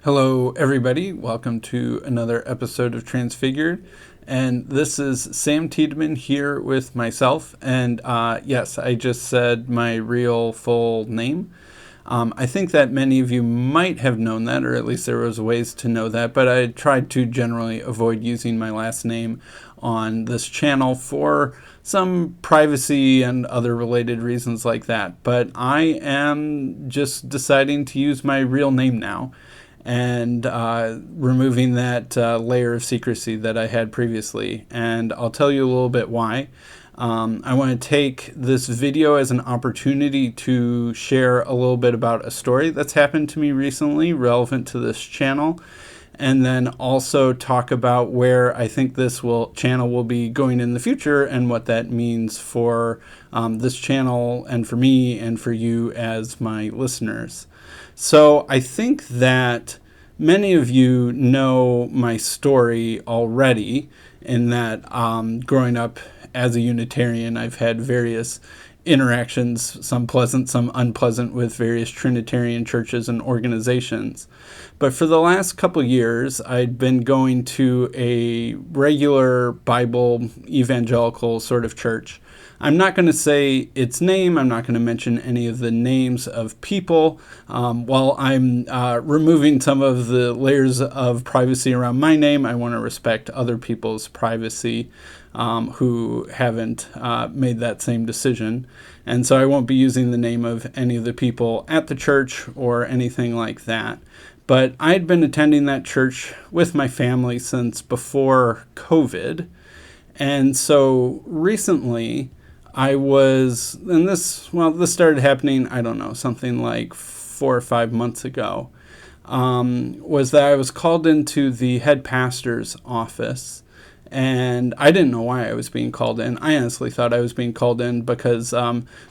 Hello, everybody. Welcome to another episode of Transfigured. And this is Sam Tiedemann here with myself. And yes, I just said my real full name. I think that many of you might have known that, or at least there was ways to know that, but I tried to generally avoid using my last name on this channel for some privacy and other related reasons like that. But I am just deciding to use my real name now and removing that layer of secrecy that I had previously. And I'll tell you a little bit why. I want to take this video as an opportunity to share a little bit about a story that's happened to me recently relevant to this channel, and then also talk about where I think this channel will be going in the future and what that means for this channel and for me and for you as my listeners. So I think that many of you know my story already, in that growing up as a Unitarian, I've had various interactions, some pleasant, some unpleasant, with various Trinitarian churches and organizations. But for the last couple years, I'd been going to a regular Bible evangelical sort of church. I'm not going to say its name. I'm not going to mention any of the names of people. While I'm removing some of the layers of privacy around my name, I want to respect other people's privacy who haven't made that same decision. And so I won't be using the name of any of the people at the church or anything like that. But I'd been attending that church with my family since before COVID. And so recently this started happening, I don't know, something like 4 or 5 months ago, was that I was called into the head pastor's office. And I didn't know why I was being called in. I honestly thought I was being called in because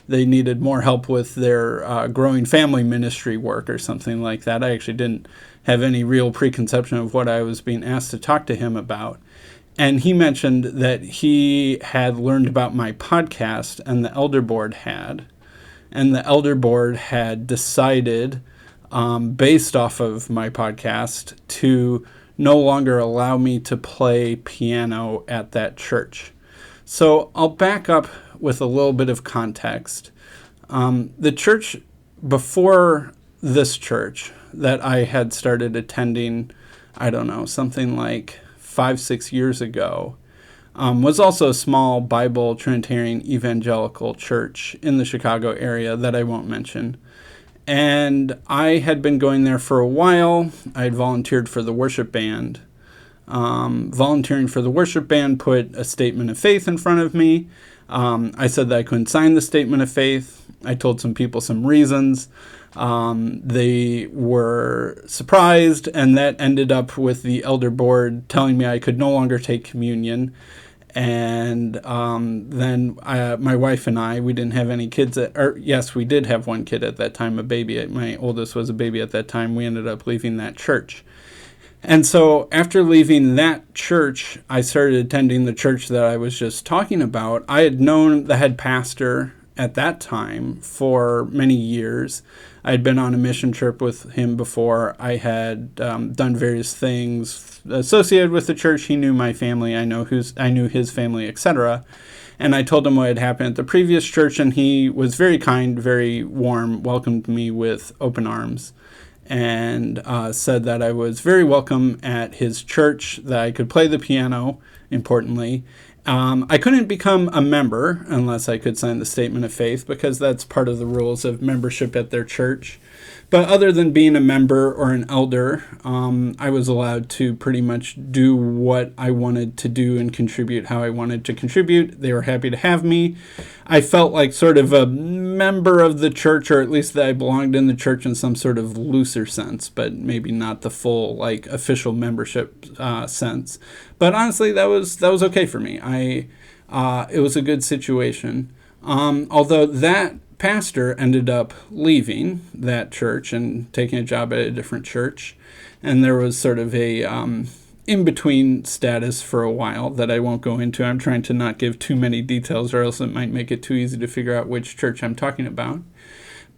they needed more help with their growing family ministry work or something like that. I actually didn't have any real preconception of what I was being asked to talk to him about. And he mentioned that he had learned about my podcast, and the elder board had. And the elder board had decided, based off of my podcast, to no longer allow me to play piano at that church. So I'll back up with a little bit of context. The church before this church that I had started attending, I don't know, something like 5-6 years ago, was also a small Bible Trinitarian evangelical church in the Chicago area that I won't mention. And I had been going there for a while. I had volunteered for the worship band. Volunteering for the worship band put a statement of faith in front of me. I said that I couldn't sign the statement of faith. I told some people some reasons. They were surprised, and that ended up with the elder board telling me I could no longer take communion. And then my wife and I, we didn't have any kids. Yes, we did have one kid at that time, a baby. My oldest was a baby at that time. We ended up leaving that church. And so after leaving that church, I started attending the church that I was just talking about. I had known the head pastor at that time for many years. I had been on a mission trip with him before. I had done various things associated with the church. He knew my family. I knew his family, etc. And I told him what had happened at the previous church, and he was very kind, very warm, welcomed me with open arms, and said that I was very welcome at his church, that I could play the piano, importantly. I couldn't become a member unless I could sign the statement of faith, because that's part of the rules of membership at their church. But other than being a member or an elder, I was allowed to pretty much do what I wanted to do and contribute how I wanted to contribute. They were happy to have me. I felt like sort of a member of the church, or at least that I belonged in the church in some sort of looser sense, but maybe not the full official membership sense. But honestly, that was okay for me. It was a good situation. Although that pastor ended up leaving that church and taking a job at a different church, and there was sort of a in-between status for a while that I won't go into. I'm trying to not give too many details, or else it might make it too easy to figure out which church I'm talking about.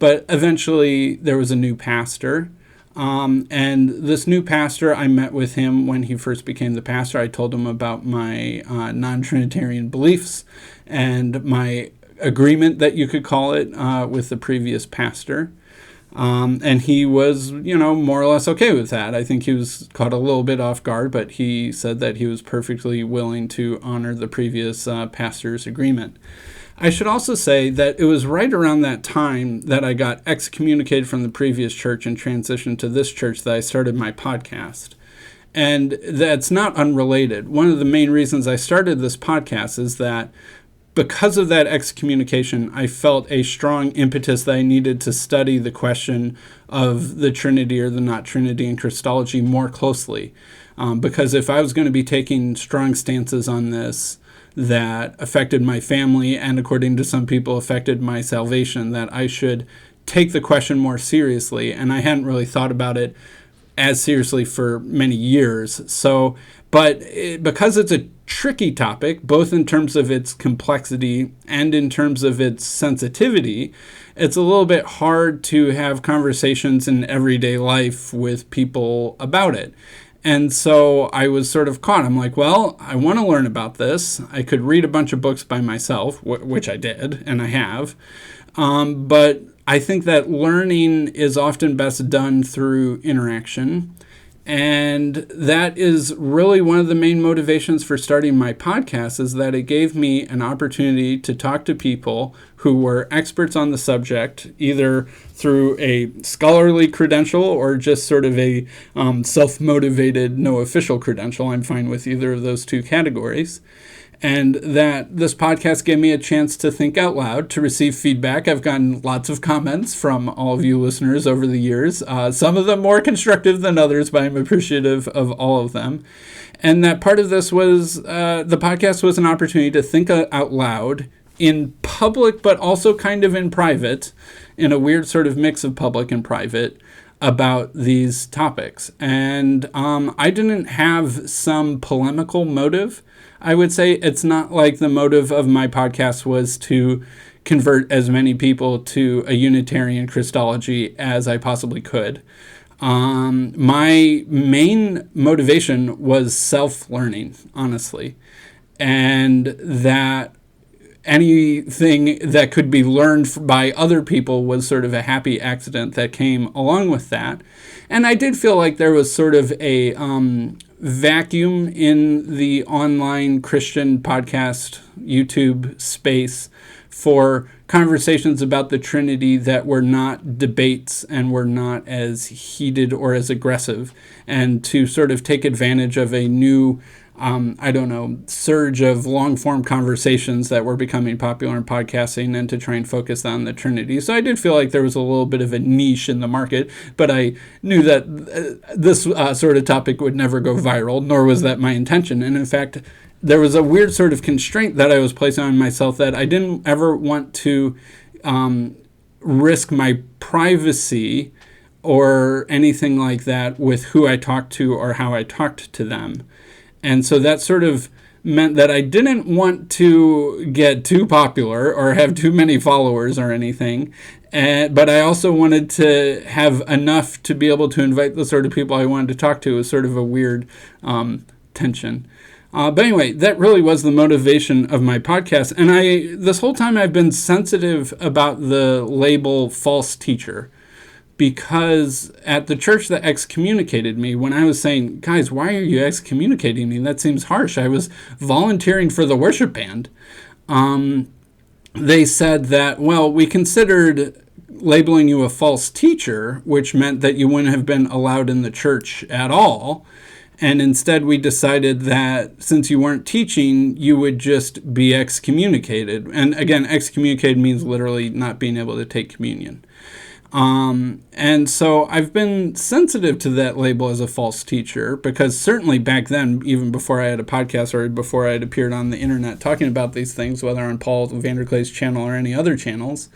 But eventually there was a new pastor. And this new pastor, I met with him when he first became the pastor. I told him about my non-Trinitarian beliefs and my agreement, that you could call it, with the previous pastor. And he was, more or less okay with that. I think he was caught a little bit off guard, but he said that he was perfectly willing to honor the previous pastor's agreement. I should also say that it was right around that time that I got excommunicated from the previous church and transitioned to this church that I started my podcast. And that's not unrelated. One of the main reasons I started this podcast is that because of that excommunication, I felt a strong impetus that I needed to study the question of the Trinity or the not Trinity in Christology more closely. Because if I was going to be taking strong stances on this that affected my family and, according to some people, affected my salvation, that I should take the question more seriously. And I hadn't really thought about it as seriously for many years. Because it's a tricky topic, both in terms of its complexity and in terms of its sensitivity, it's a little bit hard to have conversations in everyday life with people about it. And so I was sort of caught. I'm like, well, I want to learn about this. I could read a bunch of books by myself, which I did, and I have. But I think that learning is often best done through interaction. And that is really one of the main motivations for starting my podcast, is that it gave me an opportunity to talk to people who were experts on the subject, either through a scholarly credential or just sort of a self-motivated, no official credential. I'm fine with either of those two categories. And that this podcast gave me a chance to think out loud, to receive feedback. I've gotten lots of comments from all of you listeners over the years, some of them more constructive than others, but I'm appreciative of all of them. And that part of this was, the podcast was an opportunity to think out loud in public, but also kind of in private, in a weird sort of mix of public and private, about these topics. And I didn't have some polemical motive. I would say it's not like the motive of my podcast was to convert as many people to a Unitarian Christology as I possibly could. My main motivation was self-learning, honestly, and that anything that could be learned by other people was sort of a happy accident that came along with that. And I did feel like there was sort of a vacuum in the online Christian podcast YouTube space for conversations about the Trinity that were not debates and were not as heated or as aggressive, and to sort of take advantage of a new surge of long-form conversations that were becoming popular in podcasting, and to try and focus on the Trinity. So I did feel like there was a little bit of a niche in the market, but I knew that this sort of topic would never go viral, nor was that my intention. And in fact, there was a weird sort of constraint that I was placing on myself, that I didn't ever want to risk my privacy or anything like that with who I talked to or how I talked to them. And so that sort of meant that I didn't want to get too popular or have too many followers or anything. But I also wanted to have enough to be able to invite the sort of people I wanted to talk to. It was sort of a weird tension. But anyway, that really was the motivation of my podcast. And this whole time I've been sensitive about the label false teacher, because at the church that excommunicated me, when I was saying, guys, why are you excommunicating me? That seems harsh. I was volunteering for the worship band. They said that, well, we considered labeling you a false teacher, which meant that you wouldn't have been allowed in the church at all. And instead, we decided that since you weren't teaching, you would just be excommunicated. And again, excommunicated means literally not being able to take communion. And so I've been sensitive to that label as a false teacher, because certainly back then, even before I had a podcast or before I had appeared on the internet talking about these things, whether on Paul Vanderklay's channel or any other channels,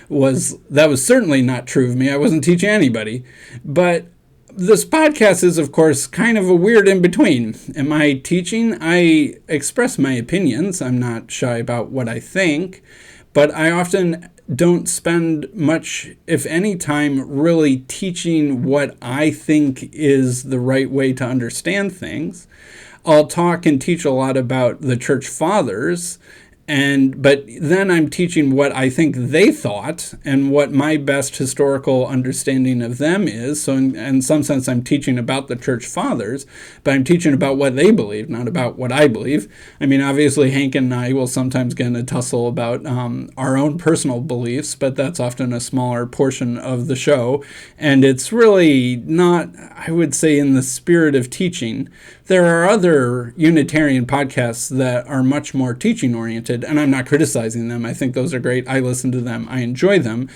that was certainly not true of me. I wasn't teaching anybody. But this podcast is, of course, kind of a weird in-between. Am I teaching? I express my opinions. I'm not shy about what I think. But I often don't spend much, if any, time really teaching what I think is the right way to understand things. I'll talk and teach a lot about the church fathers, but then I'm teaching what I think they thought and what my best historical understanding of them is. So in some sense, I'm teaching about the church fathers, but I'm teaching about what they believe, not about what I believe. I mean, obviously, Hank and I will sometimes get in a tussle about our own personal beliefs, but that's often a smaller portion of the show. And it's really not, I would say, in the spirit of teaching. There are other Unitarian podcasts that are much more teaching oriented, and I'm not criticizing them. I think those are great. I listen to them. I enjoy them.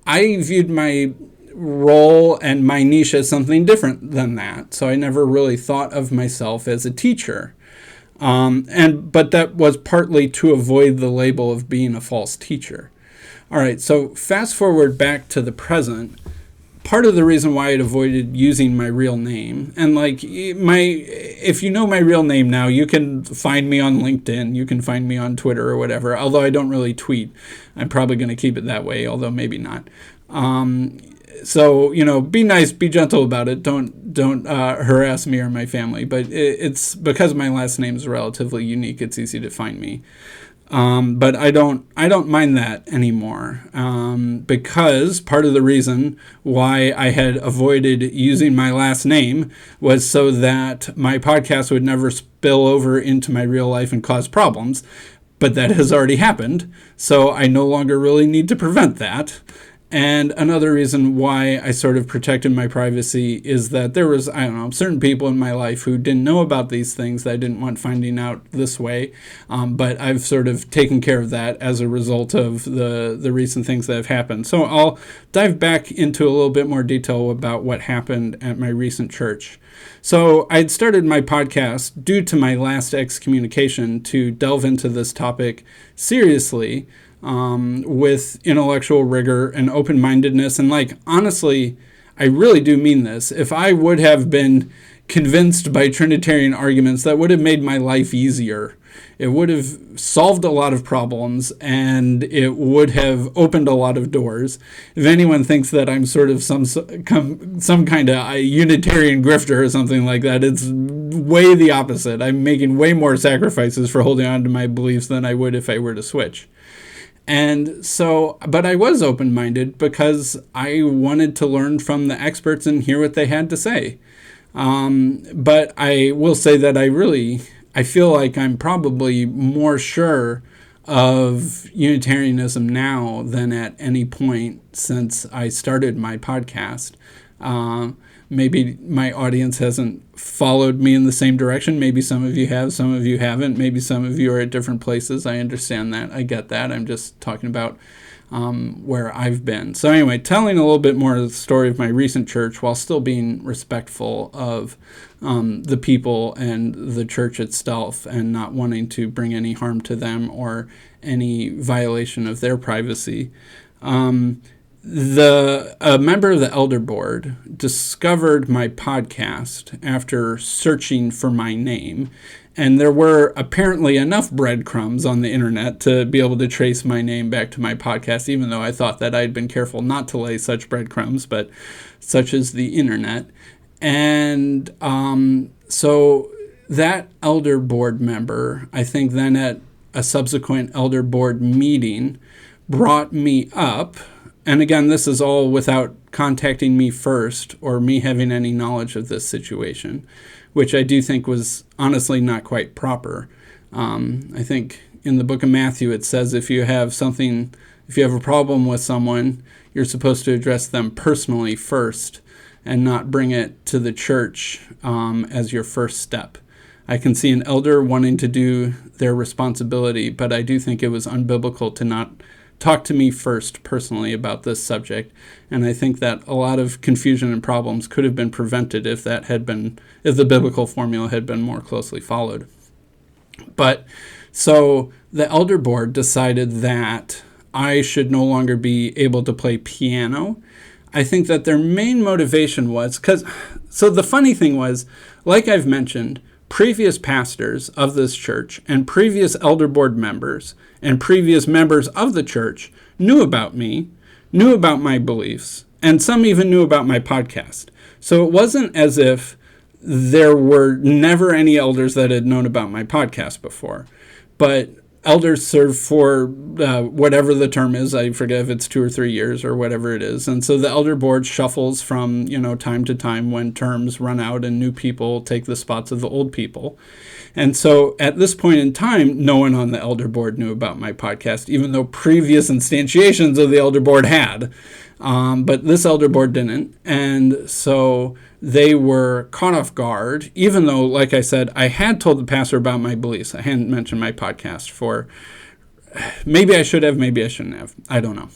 I viewed my role and my niche as something different than that. So I never really thought of myself as a teacher. But that was partly to avoid the label of being a false teacher. All right, so fast forward back to the present. Part of the reason why I'd avoided using my real name, and if you know my real name now, you can find me on LinkedIn, you can find me on Twitter or whatever, although I don't really tweet. I'm probably going to keep it that way, although maybe not. So, be nice, be gentle about it. Don't harass me or my family, but it's because my last name is relatively unique, it's easy to find me. But I don't mind that anymore, because part of the reason why I had avoided using my last name was so that my podcast would never spill over into my real life and cause problems. But that has already happened, so I no longer really need to prevent that. And another reason why I sort of protected my privacy is that there was, certain people in my life who didn't know about these things that I didn't want finding out this way. But I've sort of taken care of that as a result of the recent things that have happened. So I'll dive back into a little bit more detail about what happened at my recent church. So I'd started my podcast due to my last excommunication to delve into this topic seriously, with intellectual rigor and open-mindedness. And honestly, I really do mean this. If I would have been convinced by Trinitarian arguments, that would have made my life easier. It would have solved a lot of problems, and it would have opened a lot of doors. If anyone thinks that I'm sort of some kind of Unitarian grifter or something like that, it's way the opposite. I'm making way more sacrifices for holding on to my beliefs than I would if I were to switch. And so, but I was open-minded because I wanted to learn from the experts and hear what they had to say. But I will say that I feel like I'm probably more sure of Unitarianism now than at any point since I started my podcast. Maybe my audience hasn't followed me in the same direction. Maybe some of you have, some of you haven't. Maybe some of you are at different places. I understand that. I get that. I'm just talking about where I've been. So anyway, telling a little bit more of the story of my recent church while still being respectful of the people and the church itself and not wanting to bring any harm to them or any violation of their privacy. A member of the elder board discovered my podcast after searching for my name, and there were apparently enough breadcrumbs on the internet to be able to trace my name back to my podcast, even though I thought that I'd been careful not to lay such breadcrumbs, but such is the internet. And so that elder board member, I think then at a subsequent elder board meeting, brought me up. And again, this is all without contacting me first or me having any knowledge of this situation, which I do think was honestly not quite proper. I think in the book of Matthew, it says if you have a problem with someone, you're supposed to address them personally first and not bring it to the church as your first step. I can see an elder wanting to do their responsibility, but I do think it was unbiblical to not talk to me first personally about this subject, and I think that a lot of confusion and problems could have been prevented if the biblical formula had been more closely followed. But so the elder board decided that I should no longer be able to play piano. I think that their main motivation was so the funny thing was, like I've mentioned, previous pastors of this church and previous elder board members and previous members of the church knew about me, knew about my beliefs, and some even knew about my podcast. So it wasn't as if there were never any elders that had known about my podcast before. But elders serve for whatever the term is. I forget if it's 2 or 3 years or whatever it is. And so the elder board shuffles from, time to time when terms run out and new people take the spots of the old people. And so at this point in time, no one on the elder board knew about my podcast, even though previous instantiations of the elder board had. But this elder board didn't. And so they were caught off guard, even though, like I said, I had told the pastor about my beliefs. I hadn't mentioned my podcast for, maybe I should have, maybe I shouldn't have. I don't know.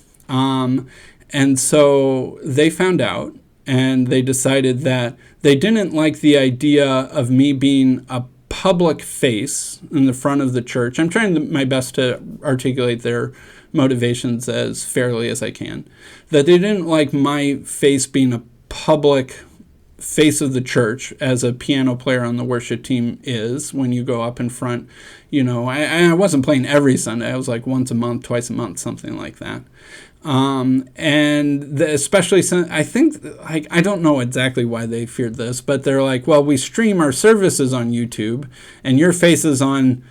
And so they found out, and they decided that they didn't like the idea of me being a public face in the front of the church. I'm trying my best to articulate their motivations as fairly as I can. That they didn't like my face being a public face of the church, as a piano player on the worship team is when you go up in front. I wasn't playing every Sunday. I was like once a month, twice a month, something like that. Especially since I think, I don't know exactly why they feared this, but they're like, well, we stream our services on YouTube, and your face is on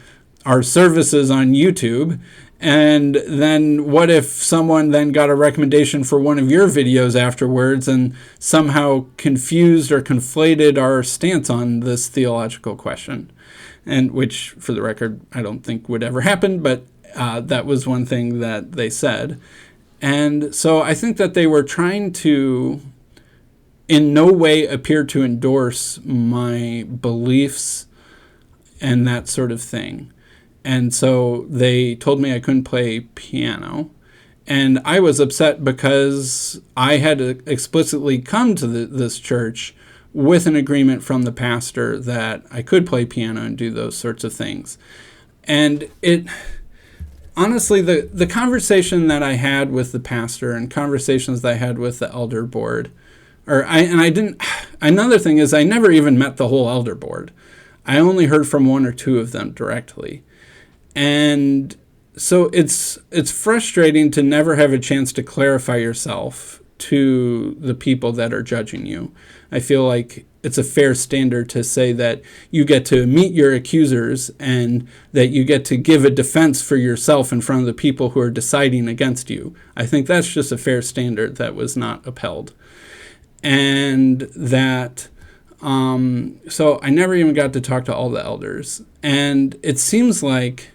our services on YouTube. And then what if someone then got a recommendation for one of your videos afterwards and somehow confused or conflated our stance on this theological question? And which, for the record, I don't think would ever happen, but that was one thing that they said. And so I think that they were trying to in no way appear to endorse my beliefs and that sort of thing. And so they told me I couldn't play piano. And I was upset because I had explicitly come to this church with an agreement from the pastor that I could play piano and do those sorts of things. And honestly, the conversation that I had with the pastor and conversations that I had with the elder board, another thing is I never even met the whole elder board. I only heard from 1 or 2 of them directly. And so it's frustrating to never have a chance to clarify yourself to the people that are judging you. I feel like it's a fair standard to say that you get to meet your accusers and that you get to give a defense for yourself in front of the people who are deciding against you. I think that's just a fair standard that was not upheld. And that... so I never even got to talk to all the elders. And it seems like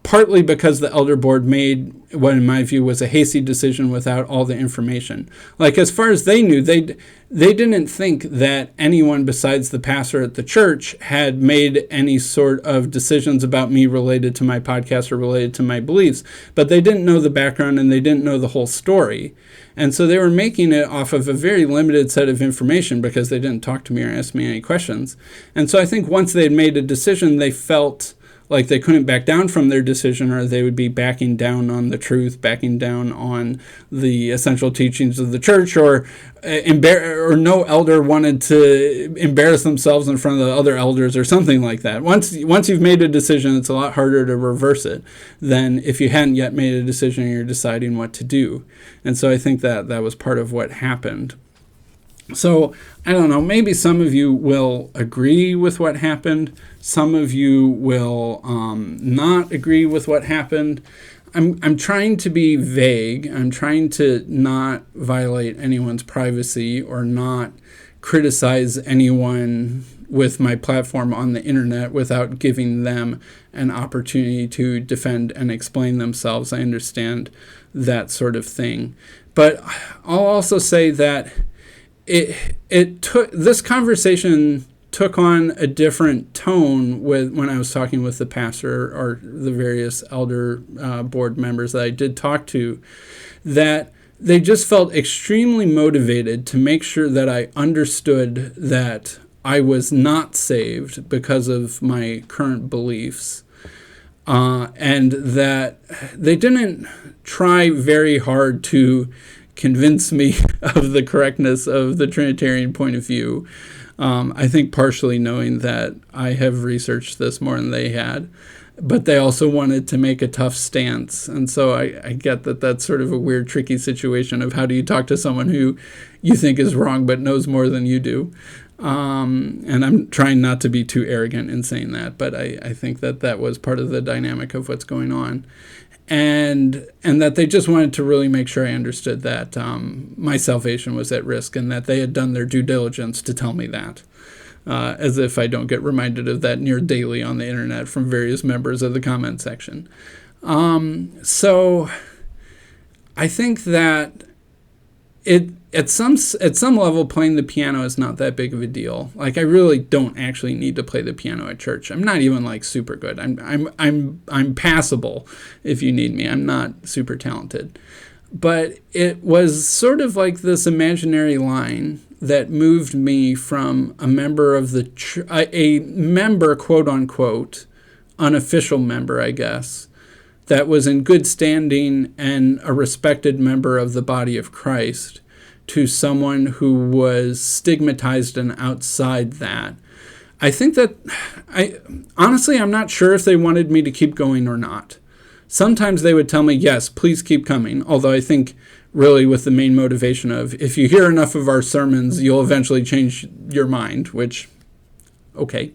partly because the elder board made what in my view was a hasty decision without all the information. Like, as far as they knew, they didn't think that anyone besides the pastor at the church had made any sort of decisions about me related to my podcast or related to my beliefs. But they didn't know the background and they didn't know the whole story. And so they were making it off of a very limited set of information because they didn't talk to me or ask me any questions. And so I think once they had made a decision, they felt like they couldn't back down from their decision, or they would be backing down on the truth, backing down on the essential teachings of the church, or no elder wanted to embarrass themselves in front of the other elders or something like that. Once you've made a decision, it's a lot harder to reverse it than if you hadn't yet made a decision and you're deciding what to do. And so I think that was part of what happened. So, I don't know, maybe some of you will agree with what happened. Some of you will not agree with what happened. I'm trying to be vague. I'm trying to not violate anyone's privacy or not criticize anyone with my platform on the internet without giving them an opportunity to defend and explain themselves. I understand that sort of thing. But I'll also say that this conversation took on a different tone when I was talking with the pastor or the various elder board members that I did talk to, that they just felt extremely motivated to make sure that I understood that I was not saved because of my current beliefs, and that they didn't try very hard to convince me of the correctness of the Trinitarian point of view. I think partially knowing that I have researched this more than they had. but they also wanted to make a tough stance. And so I get that that's sort of a weird, tricky situation of how do you talk to someone who you think is wrong but knows more than you do. And I'm trying not to be too arrogant in saying that, but I think that that was part of the dynamic of what's going on. And that they just wanted to really make sure I understood that my salvation was at risk and that they had done their due diligence to tell me that. As if I don't get reminded of that near daily on the internet from various members of the comment section. So I think that at some level, playing the piano is not that big of a deal. Like, I really don't actually need to play the piano at church. I'm not even like super good. I'm passable if you need me. I'm not super talented. But it was sort of like this imaginary line that moved me from a member of a member, quote unquote, unofficial member, I guess, that was in good standing and a respected member of the body of Christ, to someone who was stigmatized and outside that. I think that honestly, I'm not sure if they wanted me to keep going or not. Sometimes they would tell me, yes, please keep coming. Although I think really with the main motivation of, if you hear enough of our sermons, you'll eventually change your mind, which, okay.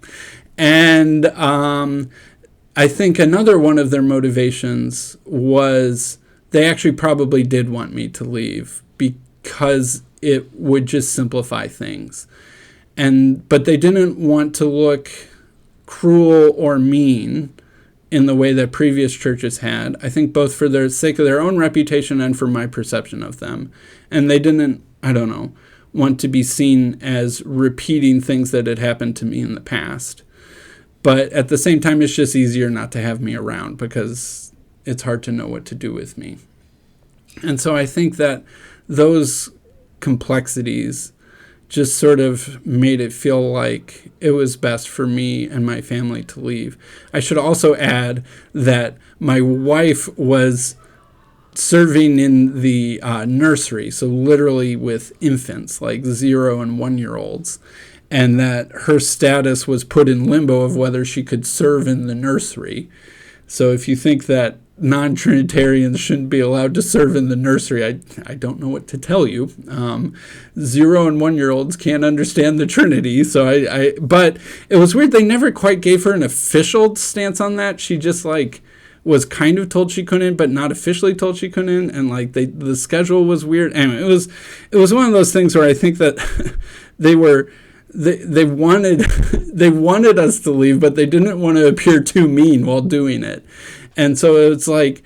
And I think another one of their motivations was they actually probably did want me to leave because it would just simplify things. But they didn't want to look cruel or mean in the way that previous churches had, I think both for the sake of their own reputation and for my perception of them. And they didn't, I don't know, want to be seen as repeating things that had happened to me in the past. But at the same time, it's just easier not to have me around because it's hard to know what to do with me. And so I think that those complexities just sort of made it feel like it was best for me and my family to leave. I should also add that my wife was serving in the nursery, so literally with infants, like 0 and 1-year-olds, and that her status was put in limbo of whether she could serve in the nursery. So if you think that non-Trinitarians shouldn't be allowed to serve in the nursery, I don't know what to tell you. 0 and 1-year-olds can't understand the Trinity, so but it was weird. They never quite gave her an official stance on that. She just was kind of told she couldn't, but not officially told she couldn't, and the schedule was weird. Anyway, it was one of those things where I think that they wanted us to leave, but they didn't want to appear too mean while doing it. And so it's like,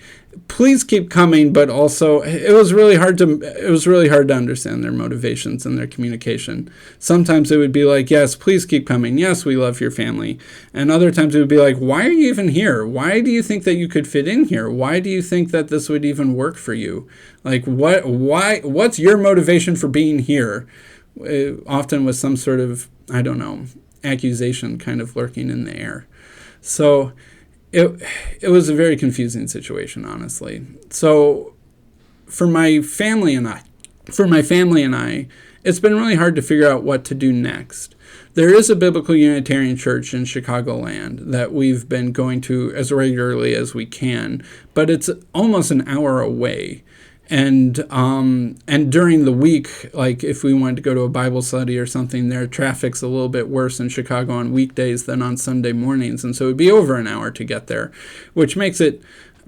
please keep coming, but also it was really hard to understand their motivations and their communication. Sometimes it would be like, yes, please keep coming. Yes, we love your family. And other times it would be like, why are you even here? Why do you think that you could fit in here? Why do you think that this would even work for you? Like, what's your motivation for being here? Often with some sort of, I don't know, accusation kind of lurking in the air. So it was a very confusing situation, honestly. So for my family and I, it's been really hard to figure out what to do next. There is a Biblical Unitarian Church in Chicagoland that we've been going to as regularly as we can, but it's almost an hour away. And during the week, like if we wanted to go to a Bible study or something, their traffic's a little bit worse in Chicago on weekdays than on Sunday mornings. And so it'd be over an hour to get there, which makes it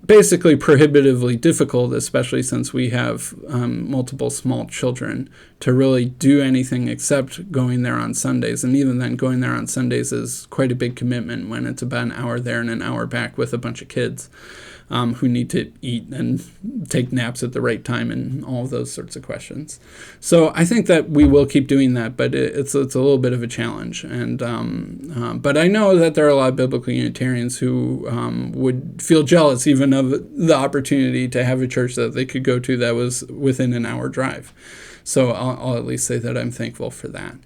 basically prohibitively difficult, especially since we have multiple small children, to really do anything except going there on Sundays. And even then, going there on Sundays is quite a big commitment when it's about an hour there and an hour back with a bunch of kids. Who need to eat and take naps at the right time and all of those sorts of questions. So I think that we will keep doing that, but it's a little bit of a challenge. And but I know that there are a lot of Biblical Unitarians who would feel jealous even of the opportunity to have a church that they could go to that was within an hour drive. So I'll at least say that I'm thankful for that.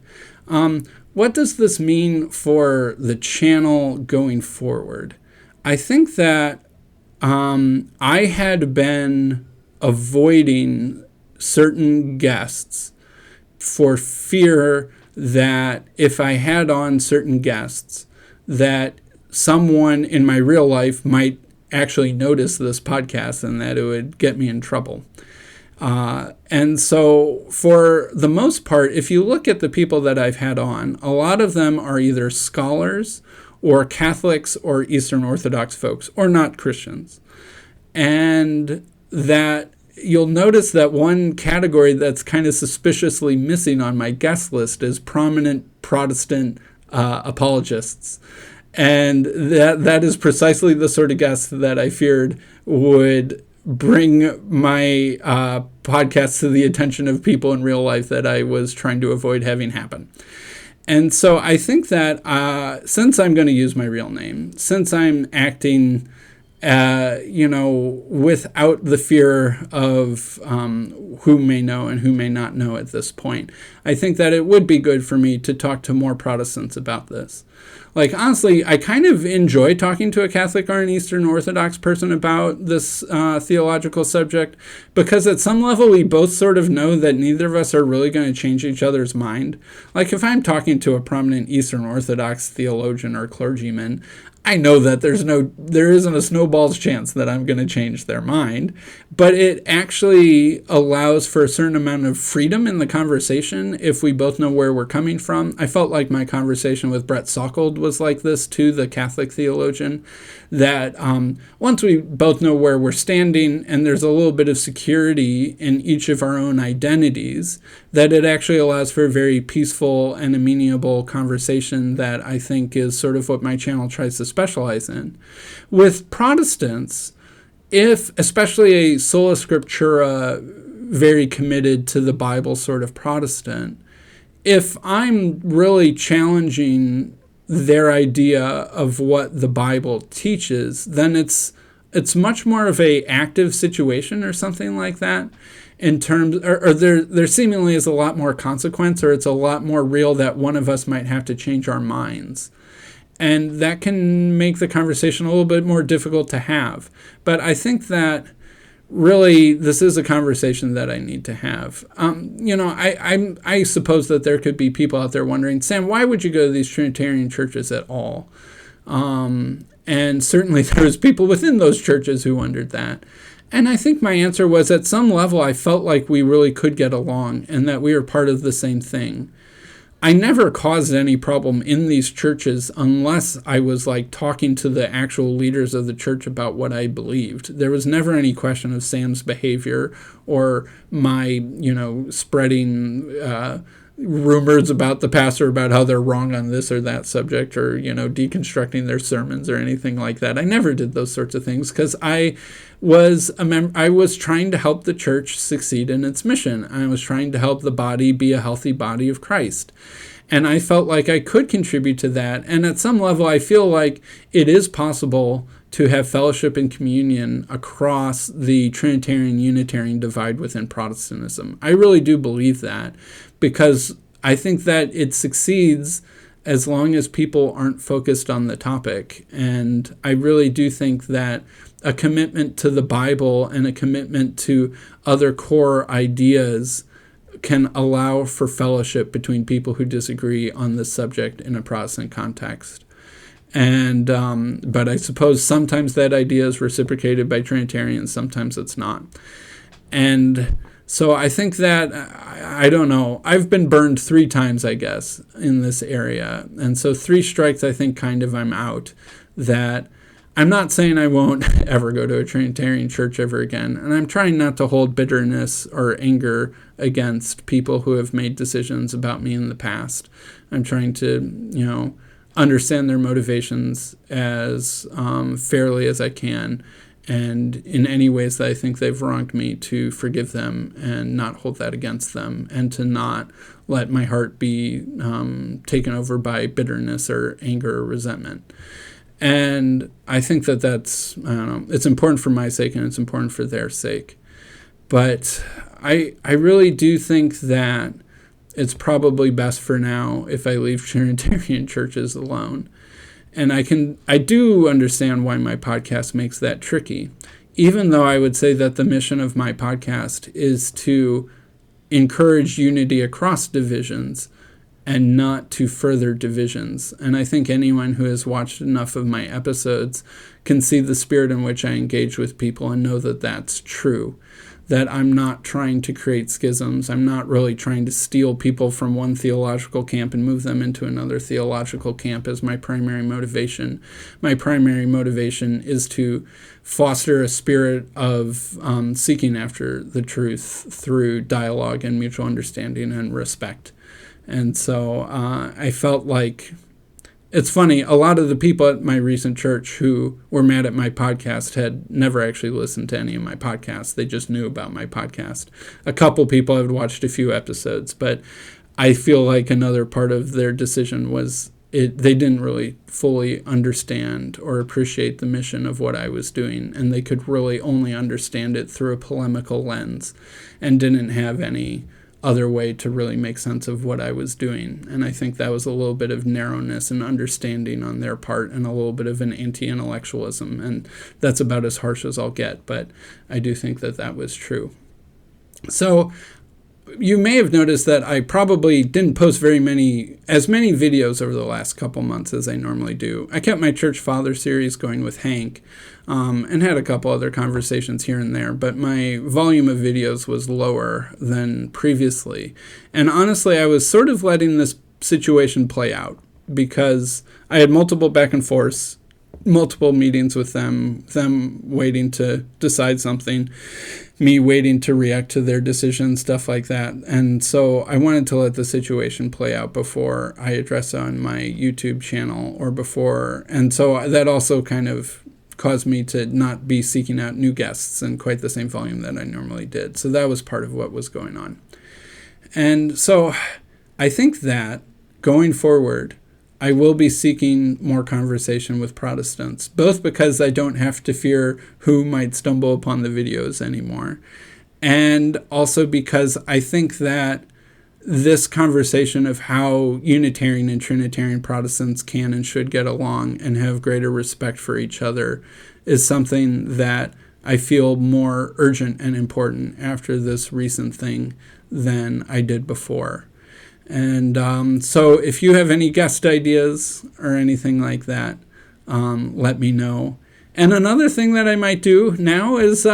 What does this mean for the channel going forward? I think that I had been avoiding certain guests for fear that if I had on certain guests, that someone in my real life might actually notice this podcast and that it would get me in trouble. And so for the most part, if you look at the people that I've had on, a lot of them are either scholars or Catholics or Eastern Orthodox folks or not Christians. And that you'll notice that one category that's kind of suspiciously missing on my guest list is prominent Protestant apologists. And that is precisely the sort of guest that I feared would bring my podcast to the attention of people in real life that I was trying to avoid having happen. And so I think that since I'm going to use my real name, since I'm acting without the fear of who may know and who may not know at this point, I think that it would be good for me to talk to more Protestants about this. Like, honestly, I kind of enjoy talking to a Catholic or an Eastern Orthodox person about this theological subject, because at some level we both sort of know that neither of us are really going to change each other's mind. Like, if I'm talking to a prominent Eastern Orthodox theologian or clergyman, I know that there isn't a snowball's chance that I'm going to change their mind, but it actually allows for a certain amount of freedom in the conversation if we both know where we're coming from. I felt like my conversation with Brett Sockold was like this too, the Catholic theologian, that once we both know where we're standing and there's a little bit of security in each of our own identities, that it actually allows for a very peaceful and amenable conversation that I think is sort of what my channel tries to specialize in. With Protestants, if especially a sola scriptura, very committed to the Bible sort of Protestant, if I'm really challenging their idea of what the Bible teaches, then it's much more of a active situation or something like that, in terms, or there seemingly is a lot more consequence, or it's a lot more real that one of us might have to change our minds. And that can make the conversation a little bit more difficult to have. But I think that really this is a conversation that I need to have. I suppose that there could be people out there wondering, Sam, why would you go to these Trinitarian churches at all? And certainly there's people within those churches who wondered that. And I think my answer was, at some level, I felt like we really could get along and that we were part of the same thing. I never caused any problem in these churches unless I was like talking to the actual leaders of the church about what I believed. There was never any question of Sam's behavior or my, spreading rumors about the pastor about how they're wrong on this or that subject, or, deconstructing their sermons or anything like that. I never did those sorts of things because I was trying to help the church succeed in its mission. I was trying to help the body be a healthy body of Christ. And I felt like I could contribute to that. And at some level, I feel like it is possible to have fellowship and communion across the Trinitarian Unitarian divide within Protestantism. I really do believe that, because I think that it succeeds as long as people aren't focused on the topic. And I really do think that a commitment to the Bible and a commitment to other core ideas can allow for fellowship between people who disagree on this subject in a Protestant context. And but I suppose sometimes that idea is reciprocated by Trinitarians, sometimes it's not. And so I think that, I don't know, I've been burned 3 times, I guess, in this area. And so 3 strikes, I think kind of I'm out. That I'm not saying I won't ever go to a Trinitarian church ever again. And I'm trying not to hold bitterness or anger against people who have made decisions about me in the past. I'm trying to, understand their motivations as fairly as I can, and in any ways that I think they've wronged me, to forgive them and not hold that against them, and to not let my heart be taken over by bitterness or anger or resentment. And I think that that's, it's important for my sake and it's important for their sake. But I really do think that it's probably best for now if I leave Trinitarian churches alone. And I do understand why my podcast makes that tricky, even though I would say that the mission of my podcast is to encourage unity across divisions and not to further divisions. And I think anyone who has watched enough of my episodes can see the spirit in which I engage with people and know that that's true. That I'm not trying to create schisms. I'm not really trying to steal people from one theological camp and move them into another theological camp as my primary motivation. My primary motivation is to foster a spirit of seeking after the truth through dialogue and mutual understanding and respect. And so I felt like, it's funny, a lot of the people at my recent church who were mad at my podcast had never actually listened to any of my podcasts. They just knew about my podcast. A couple people had watched a few episodes, but I feel like another part of their decision was they didn't really fully understand or appreciate the mission of what I was doing, and they could really only understand it through a polemical lens and didn't have any other way to really make sense of what I was doing. And I think that was a little bit of narrowness and understanding on their part and a little bit of an anti-intellectualism. And that's about as harsh as I'll get, but I do think that that was true. So you may have noticed that I probably didn't post as many videos over the last couple months as I normally do. I kept my Church Father series going with Hank, and had a couple other conversations here and there, but my volume of videos was lower than previously. And honestly, I was sort of letting this situation play out because I had multiple back and forths, multiple meetings with them waiting to decide something, me waiting to react to their decision, stuff like that. And so I wanted to let the situation play out before I address it on my YouTube channel or before. And so that also kind of caused me to not be seeking out new guests in quite the same volume that I normally did. So that was part of what was going on. And so I think that going forward, I will be seeking more conversation with Protestants, both because I don't have to fear who might stumble upon the videos anymore, and also because I think that this conversation of how Unitarian and Trinitarian Protestants can and should get along and have greater respect for each other is something that I feel more urgent and important after this recent thing than I did before. And so if you have any guest ideas or anything like that, let me know. And another thing that I might do now is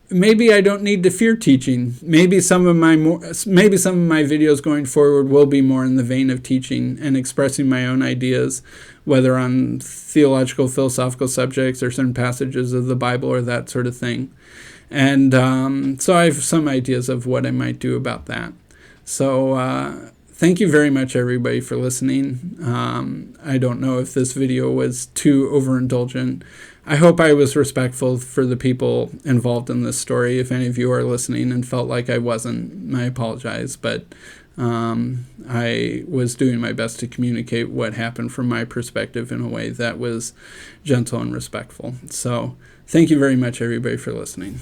maybe I don't need to fear teaching. Maybe some of my videos going forward will be more in the vein of teaching and expressing my own ideas, whether on theological, philosophical subjects or certain passages of the Bible or that sort of thing. And so I have some ideas of what I might do about that. So thank you very much, everybody, for listening. I don't know if this video was too overindulgent. I hope I was respectful for the people involved in this story. If any of you are listening and felt like I wasn't, I apologize. But I was doing my best to communicate what happened from my perspective in a way that was gentle and respectful. So thank you very much, everybody, for listening.